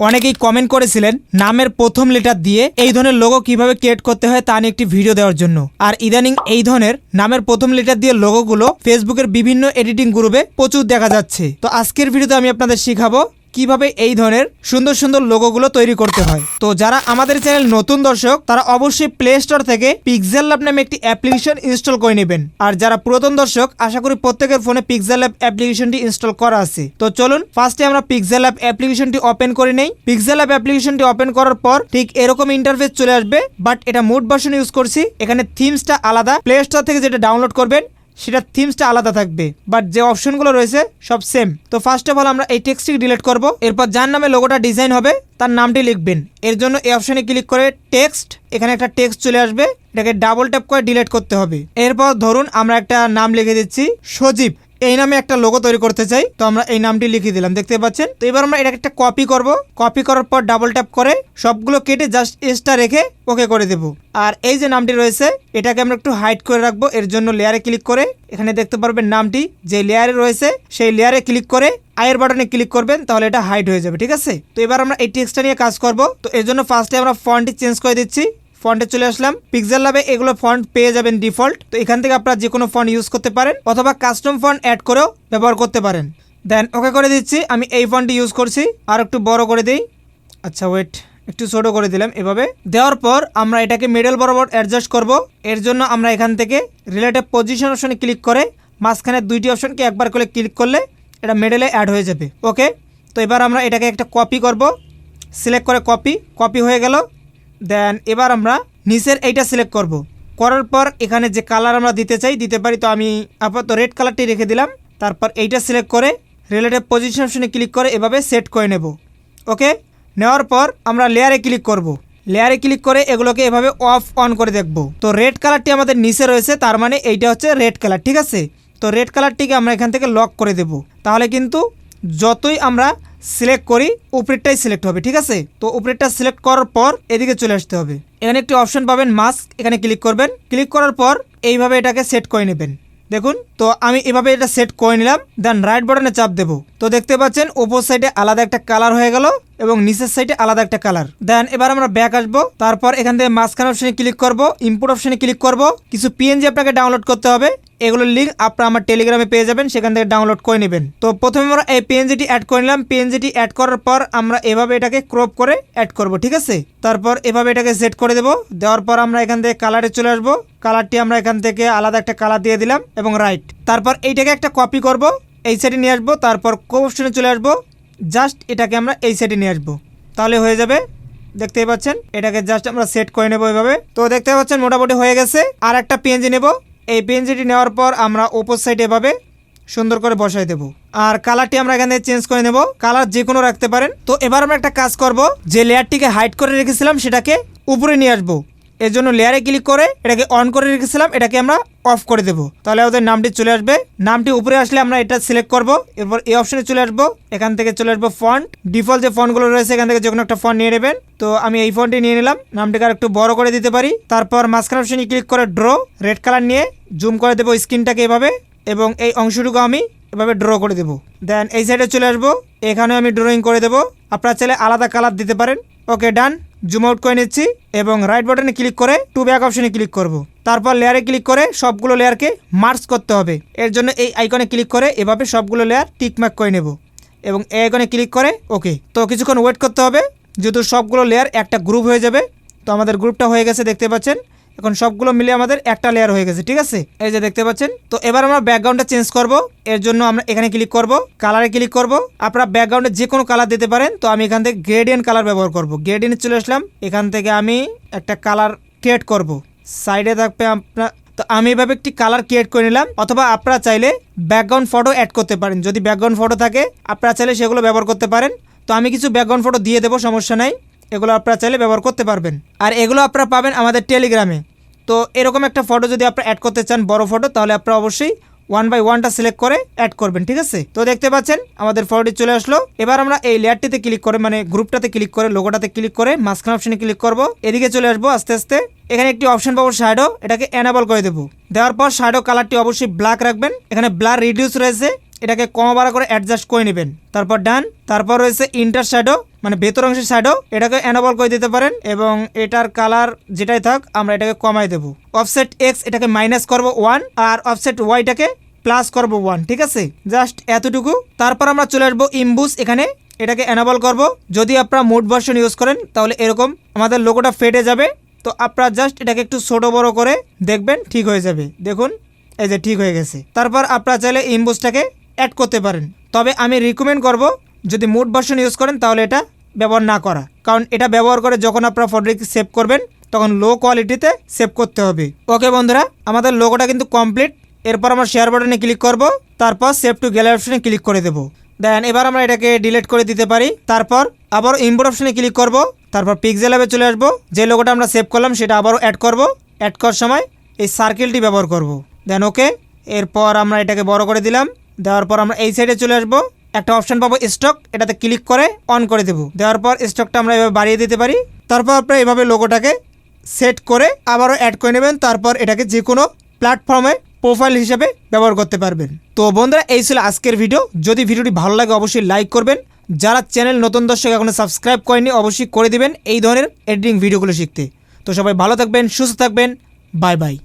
অনেকেই কমেন্ট করেছিলেন নামের প্রথম লেটার দিয়ে এই ধরনের লোগো কিভাবে ক্রিয়েট করতে হয় তা নিয়ে একটি ভিডিও দেওয়ার জন্য। আর ইদানিং এই ধরনের নামের প্রথম লেটার দিয়ে লোগোগুলো ফেসবুকের বিভিন্ন এডিটিং গ্রুপে প্রচুর দেখা যাচ্ছে। তো আজকের ভিডিওতে আমি আপনাদের শিখাবো কিভাবে এই ধরনের সুন্দর সুন্দর লোগোগুলো তৈরি করতে হয়। তো যারা আমাদের চ্যানেল নতুন দর্শক তারা অবশ্যই প্লে স্টোর থেকে পিক্সেলল্যাব নামে একটি অ্যাপ্লিকেশন ইনস্টল করে নেবেন। আর যারা পুরাতন দর্শক আশা করি প্রত্যেকের ফোনে পিক্সেলল্যাব অ্যাপ্লিকেশনটি ইনস্টল করা আছে। তো চলুন ফার্স্টে আমরা পিক্সেলল্যাব অ্যাপ্লিকেশনটি ওপেন করে নেই। পিক্সেলল্যাব অ্যাপ্লিকেশনটি ওপেন করার পর ঠিক এরকম ইন্টারফেস চলে আসবে, বাট এটা মোড ভার্সন ইউজ করছি। এখানে থিমসটা আলাদা, প্লে স্টোর থেকে যেটা ডাউনলোড করবেন সেটা থিমসটা আলাদা থাকবে, বাট যে অপশনগুলো রয়েছে সব সেম। তো ফার্স্ট অফ অল আমরা এই টেক্সটটি ডিলিট করব। এরপর যার নামে লোগোটা ডিজাইন হবে তার নামটি লিখবেন। এর জন্য এই অপশনে ক্লিক করে টেক্সট, এখানে একটা টেক্সট চলে আসবে, এটাকে ডাবল ট্যাপ করে ডিলিট করতে হবে। এরপর ধরুন আমরা একটা নাম লিখে দিচ্ছি সজীব, এই নামে একটা লোগো তৈরি করতে চাই, তো আমরা এই নামটি লিখে দিলাম, দেখতে পাচ্ছেন। তো এবার আমরা এটাকে একটা কপি করব। কপি করার পর ডাবল ট্যাপ করে সবগুলো কেটে জাস্ট এসটা রেখে ওকে করে দেব। আর এই যে নামটি রয়েছে এটাকে আমরা একটু হাইড করে রাখবো। এর জন্য লেয়ারে ক্লিক করে এখানে দেখতে পারবেন নামটি যে লেয়ারে রয়েছে সেই লেয়ারে ক্লিক করে আয়ের বাটনে ক্লিক করবেন, তাহলে এটা হাইড হয়ে যাবে, ঠিক আছে। তো এবার আমরা এই টেক্সটটা নিয়ে কাজ করব। তো এর জন্য ফার্স্টে আমরা ফন্টটি চেঞ্জ করে দিচ্ছি। ফন্টে চলে আসলাম। পিক্সেলল্যাবে এগুলো ফন্ট পেয়ে যাবেন ডিফল্ট। তো এখান থেকে আপনারা যে কোনো ফন্ট ইউজ করতে পারেন অথবা কাস্টম ফন্ট অ্যাড করেও ব্যবহার করতে পারেন। দেন ওকে করে দিচ্ছি। আমি এই ফন্টটি ইউজ করছি, আর একটু বড় করে দিই। আচ্ছা ওয়েট, একটু ছোট করে দিলাম। এভাবে দেওয়ার পর আমরা এটাকে মিডল বরাবর অ্যাডজাস্ট করব। এর জন্য আমরা এখান থেকে রিলেটিভ পজিশন অপশনে ক্লিক করে মাঝখানে দুইটি অপশনকে একবার করে ক্লিক করলে এটা মিডলে অ্যাড হয়ে যাবে। ওকে, তো এবার আমরা এটাকে একটা কপি করব। সিলেক্ট করে কপি হয়ে গেল। দেন এবার আমরা নিচের এইটা সিলেক্ট করব। করার পর এখানে যে কালার আমরা দিতে চাই দিতে পারি। তো আমি আপাতত রেড কালারটি রেখে দিলাম। তারপর এইটা সিলেক্ট করে রিলেটিভ পজিশন অপশনে ক্লিক করে এভাবে সেট করে নেব। ওকে, নেওয়ার পর আমরা লেয়ারে ক্লিক করব। লেয়ারে ক্লিক করে এগুলোকে এভাবে অফ অন করে দেখব। তো রেড কালারটি আমাদের নিচে রয়েছে, তার মানে এইটা হচ্ছে রেড কালার, ঠিক আছে। তো রেড কালারটিকে আমরা এখান থেকে লক করে দেব। তাহলে কিন্তু যতই আমরা সিলেক্ট করি উপরেরটাই সিলেক্ট হবে, ঠিক আছে। তো উপরেরটা সিলেক্ট করার পর এদিকে চলে আসতে হবে। এখানে একটি অপশন পাবেন মাস্ক, এখানে ক্লিক করবেন। ক্লিক করার পর এইভাবে এটাকে সেট করে নেবেন। দেখুন, তো আমি এভাবে এটা সেট করে নিলাম। দেন রাইট বাটনে চাপ দেব। তো দেখতে পাচ্ছেন উপর সাইডে আলাদা একটা কালার হয়ে গেল এবং নিচের সাইডে আলাদা একটা কালার। দেন এবার আমরা ব্যাক আসবো। তারপর এখান থেকে মাঝখানে অপশনে ক্লিক করব, ইম্পোর্ট অপশনে ক্লিক করব। কিছু পিএনজি আপনাকে ডাউনলোড করতে হবে। এগুলোর লিঙ্ক আপনারা আমার টেলিগ্রামে পেয়ে যাবেন, সেখান থেকে ডাউনলোড করে নেবেন। তো প্রথমে আমরা এই পিএনজিটি অ্যাড করে নিলাম। পিএনজিটি অ্যাড করার পর আমরা এভাবে এটাকে ক্রপ করে অ্যাড করব, ঠিক আছে। তারপর এভাবে এটাকে সেট করে দেব। দেওয়ার পর আমরা এখান থেকে কালারে চলে আসবো। কালারটি আমরা এখান থেকে আলাদা একটা কালার দিয়ে দিলাম এবং রাইট। তারপর এইটাকে একটা কপি করব, এই সাইডে নিয়ে আসবো। তারপর অপশনে চলে আসবো, জাস্ট এটাকে আমরা এই সাইডে নিয়ে আসবো, তাহলে হয়ে যাবে। দেখতেই পাচ্ছেন এটাকে জাস্ট আমরা সেট করে নেবো এভাবে। তো দেখতে পাচ্ছেন মোটামুটি হয়ে গেছে। আর একটা পিএনজি নেব। এই পিএনজিটি নেওয়ার পর আমরা ওপর সাইডে এভাবে সুন্দর করে বসাই দেব। আর কালারটি আমরা এখানে চেঞ্জ করে নেব, কালার যে কোনো রাখতে পারেন। তো এবার আমরা একটা কাজ করব, যে লেয়ারটিকে হাইড করে রেখেছিলাম সেটাকে উপরে নিয়ে আসবো। এর জন্য লেয়ারে ক্লিক করে এটাকে অন করে রেখেছিলাম, এটাকে আমরা অফ করে দেব। তাহলে ওদের নামটি চলে আসবে। নামটি উপরে আসলে আমরা এটা সিলেক্ট করব। এরপর এই অপশনে চলে আসবো। এখান থেকে চলে আসবো ফন্ট, ডিফল্ট যে ফন্টগুলো রয়েছে এখান থেকে যে কোনো একটা ফন্ট নিয়ে নেবেন। তো আমি এই ফন্টটি নিয়ে নিলাম। নামটিকে আর একটু বড় করে দিতে পারি। তারপর মাঝখানে অপশনে ক্লিক করে ড্র, রেড কালার নিয়ে জুম করে দেবো স্ক্রিনটাকে এভাবে, এবং এই অংশটুকু আমি এভাবে ড্র করে দেবো। দেন এই সাইডে চলে আসবো, এখানে আমি ড্রয়িং করে দেবো। আপনারা চাইলে আলাদা কালার দিতে পারেন। ওকে, ডান। জুম আউট করে নিচ্ছি এবং রাইট বাটনে ক্লিক করে টু ব্যাক অপশনে ক্লিক করব। তারপর লেয়ারে ক্লিক করে সবগুলো লেয়ারকে মার্জ করতে হবে। এর জন্য এই আইকনে ক্লিক করে এভাবে সবগুলো লেয়ার টিকমার্ক করে নেব এবং এই আইকনে ক্লিক করে ওকে। তো কিছুক্ষণ ওয়েট করতে হবে, যেহেতু সবগুলো লেয়ার একটা গ্রুপ হয়ে যাবে। তো আমাদের গ্রুপটা হয়ে গেছে, দেখতে পাচ্ছেন। এখন সবগুলো মিলে আমাদের একটা লেয়ার হয়ে গেছে, ঠিক আছে। এই যে দেখতে পাচ্ছেন। তো এবার আমরা ব্যাকগ্রাউন্ডটা চেঞ্জ করব। এর জন্য আমরা এখানে ক্লিক করব, কালারে ক্লিক করব। আপনারা ব্যাকগ্রাউন্ডে যে কোনো কালার দিতে পারেন। তো আমি এখান থেকে গ্রেডিয়েন্ট কালার ব্যবহার করব। গ্রেডিয়েন্টে চলে আসলাম। এখান থেকে আমি একটা কালার ক্রিয়েট করব, সাইডে থাকবে আপনার। তো আমি এভাবে একটি কালার ক্রিয়েট করে নিলাম। অথবা আপনারা চাইলে ব্যাকগ্রাউন্ড ফটো অ্যাড করতে পারেন। যদি ব্যাকগ্রাউন্ড ফটো থাকে আপনারা চাইলে সেগুলো ব্যবহার করতে পারেন। তো আমি কিছু ব্যাকগ্রাউন্ড ফটো দিয়ে দেবো, সমস্যা নাই। এগুলো আপনারা চাইলে ব্যবহার করতে পারবেন। আর এগুলো আপনারা পাবেন আমাদের টেলিগ্রামে। তো এরকম একটা ফটো যদি আপনারা অ্যাড করতে চান, বড় ফটো, তাহলে আপনারা অবশ্যই 1/1টা সিলেক্ট করে অ্যাড করবেন, ঠিক আছে। তো দেখতে পাচ্ছেন আমাদের ফটোটি চলে আসলো। এবার আমরা এই লেয়ারটিতে ক্লিক করে মানে গ্রুপটাতে ক্লিক করে লোগোটাতে ক্লিক করে মাঝখানে অপশনে ক্লিক করব। এদিকে চলে আসবো আস্তে আস্তে। এখানে একটি অপশন পাবো শ্যাডো, এটাকে এনেবল করে দেবো। দেওয়ার পর শ্যাডো কালারটি অবশ্যই ব্ল্যাক রাখবেন। এখানে ব্লার রিডিউস রয়েছে, এটাকে কম বাড়া করে অ্যাডজাস্ট করে নেবেন। তারপর ডান। তারপর রয়েছে ইন্টার শ্যাডো, মানে ভেতর অংশের সাইডও এটাকে এনেবল করে দিতে পারেন এবং এটার কালার যেটাই থাক আমরা এটাকে কমাই দেবো। অফসেট এক্স এটাকে মাইনাস করব 1 আর অফসেট ওয়াইটাকে প্লাস করব 1, ঠিক আছে, জাস্ট এতটুকু। তারপর আমরা চলে আসবো ইমবুস, এখানে এটাকে এনেবল করব। যদি আপনারা মোড ভার্সন ইউজ করেন তাহলে এরকম আমাদের লোগোটা ফেটে যাবে, তো আপনারা জাস্ট এটাকে একটু ছোট বড় করে দেখবেন ঠিক হয়ে যাবে। দেখুন এই যে ঠিক হয়ে গেছে। তারপর আপনারা চাইলে ইমবুসটাকে অ্যাড করতে পারেন, তবে আমি রিকমেন্ড করব যদি মোড ভার্সন ইউজ করেন তাহলে এটা ব্যবহার না করা, কারণ এটা ব্যবহার করে যখন আপনারা ফটোটি সেভ করবেন তখন লো কোয়ালিটিতে সেভ করতে হবে। ওকে বন্ধুরা, আমাদের লোগোটা কিন্তু কমপ্লিট। এরপর আমরা শেয়ার বাটনে ক্লিক করব, তারপর সেভ টু গ্যালারি অপশনে ক্লিক করে দেবো। দেন এবার আমরা এটাকে ডিলিট করে দিতে পারি। তারপর আবার ইম্পোর্ট অপশনে ক্লিক করব, তারপর পিক্সেলঅ্যাপে চলে আসবো। যে লোগোটা আমরা সেভ করলাম সেটা আবারও অ্যাড করব। অ্যাড করার সময় এই সার্কেলটি ব্যবহার করব। দেন ওকে, এরপর আমরা এটাকে বড় করে দিলাম। দেওয়ার পর আমরা এই সাইডে চলে আসবো, একটা অপশন পাবো স্টক, এটাতে ক্লিক করে অন করে দেবো। দেওয়ার পর স্টকটা আমরা এভাবে বাড়িয়ে দিতে পারি। তারপর আপনারা এভাবে লোগোটাকে সেট করে আবারও অ্যাড করে নেবেন। তারপর এটাকে যে কোনো প্ল্যাটফর্মে প্রোফাইল হিসেবে ব্যবহার করতে পারবেন। তো বন্ধুরা, এই ছিল আজকের ভিডিও। যদি ভিডিওটি ভালো লাগে অবশ্যই লাইক করবেন। যারা চ্যানেল নতুন দর্শক এখনো সাবস্ক্রাইব করেনি অবশ্যই করে দিবেন এই ধরনের এডিটিং ভিডিওগুলো শিখতে। তো সবাই ভালো থাকবেন, সুস্থ থাকবেন, বাই বাই।